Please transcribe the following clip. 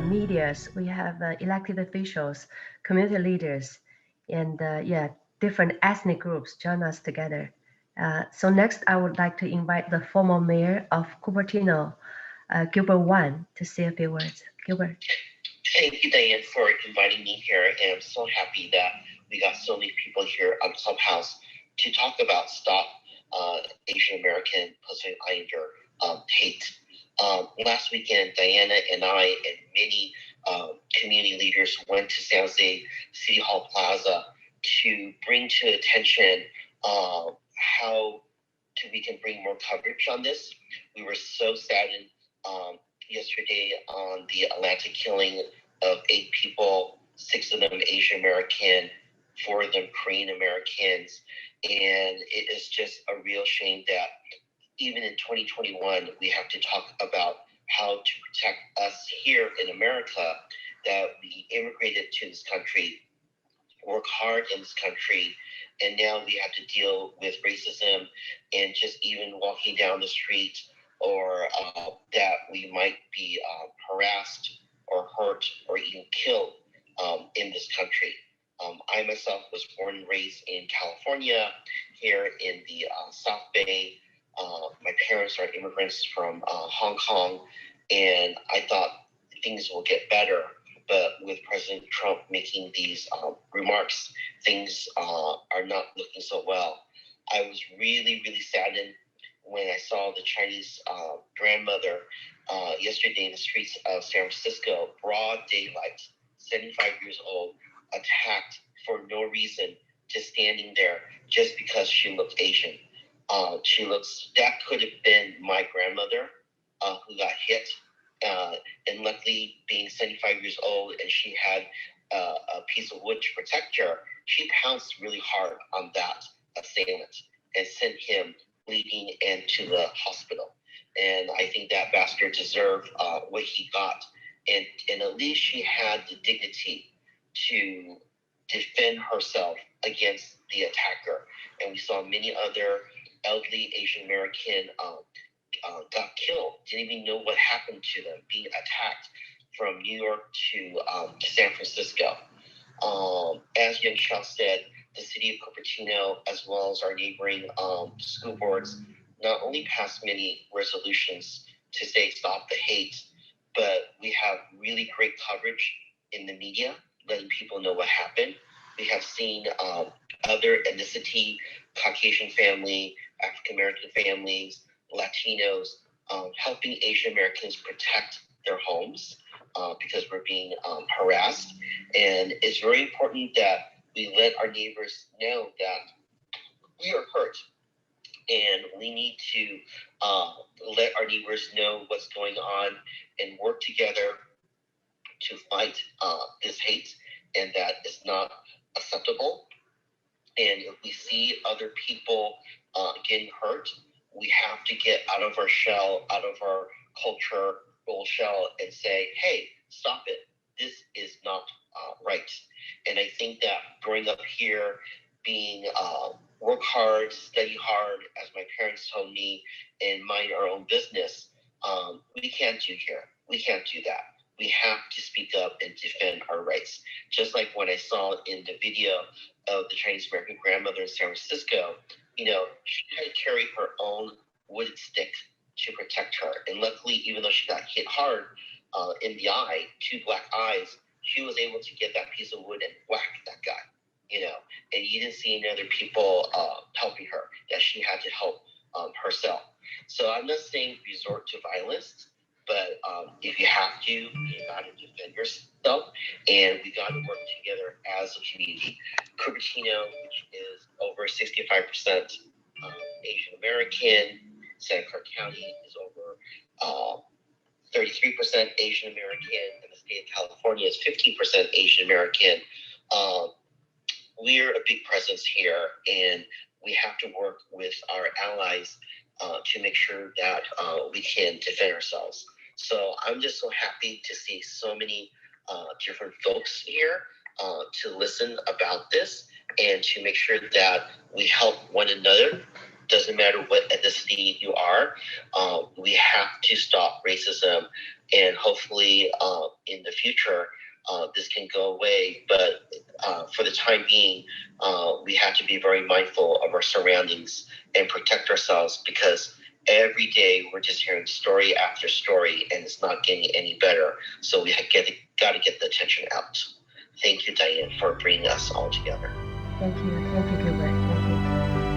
medias, we have elected officials, community leaders, and yeah, different ethnic groups join us together. So next, I would like to invite the former mayor of Cupertino, Gilbert Wan, to say a few words. Gilbert. Thank you, Diane, for inviting me here. And I'm so happy that we got so many people here on Clubhouse to talk about Stop Asian American Pacific Islander hate. Last weekend, Diana and I and many community leaders went to San Jose City Hall Plaza to bring to attention how we can bring more coverage on this. We were so saddened yesterday on the Atlanta killing of 8 people, 6 of them Asian American, 4 of them Korean Americans. And it is just a real shame that even in 2021, we have to talk about how to protect us here in America, that we immigrated to this country, work hard in this country, and now we have to deal with racism and just even walking down the street, or that we might be harassed or hurt or even killed in this country. I myself was born and raised in California, here in the South Bay. My parents are immigrants from Hong Kong, and I thought things will get better. But with President Trump making these remarks, things are not looking so well. I was really, really saddened when I saw the Chinese grandmother yesterday in the streets of San Francisco, broad daylight, 75 years old, attacked for no reason, just standing there just because she looked Asian. That could have been my grandmother who got hit. And luckily, being 75 years old and she had a piece of wood to protect her, she pounced really hard on that assailant and sent him bleeding into the hospital. And I think that bastard deserved what he got. And at least she had the dignity to defend herself against the attacker. And we saw many other elderly Asian American got killed, didn't even know what happened to them, being attacked from New York to San Francisco. As Young Xiao said, the city of Cupertino, as well as our neighboring school boards, not only passed many resolutions to say stop the hate, but we have really great coverage in the media, letting people know what happened. We have seen other ethnicity, Caucasian family, African American families, Latinos, helping Asian Americans protect their homes because we're being harassed. And it's very important that we let our neighbors know that we are hurt, and we need to let our neighbors know what's going on and work together to fight this hate, and that is not acceptable. And if we see other people getting hurt, we have to get out of our shell, out of our culture shell, and say, hey, stop it. This is not right. And I think that growing up here, being work hard, study hard, as my parents told me, and mind our own business, we can't do here. We can't do that. We have to speak up and defend our rights. Just like when I saw in the video of the Chinese American grandmother in San Francisco, she had to carry her own wooden stick to protect her. And luckily, even though she got hit hard in the eye, 2 black eyes, she was able to get that piece of wood and whack that guy, and you didn't see any other people helping her, that she had to help herself. So I'm not saying resort to violence, but if you have to, you got to defend yourself, and we got to work together as a community. Cupertino, which is over 65% Asian American, Santa Clara County is over 33% Asian American, and the state of California is 15% Asian American. We're a big presence here, and we have to work with our allies to make sure that we can defend ourselves. So I'm just so happy to see so many different folks here to listen about this and to make sure that we help one another. Doesn't matter what ethnicity you are. We have to stop racism. and hopefully in the future this can go away. But for the time being, we have to be very mindful of our surroundings and protect ourselves, because every day we're just hearing story after story, and it's not getting any better. So we got to get the attention out. Thank you, Diane, for bringing us all together. Thank you, Gilbert. Thank you.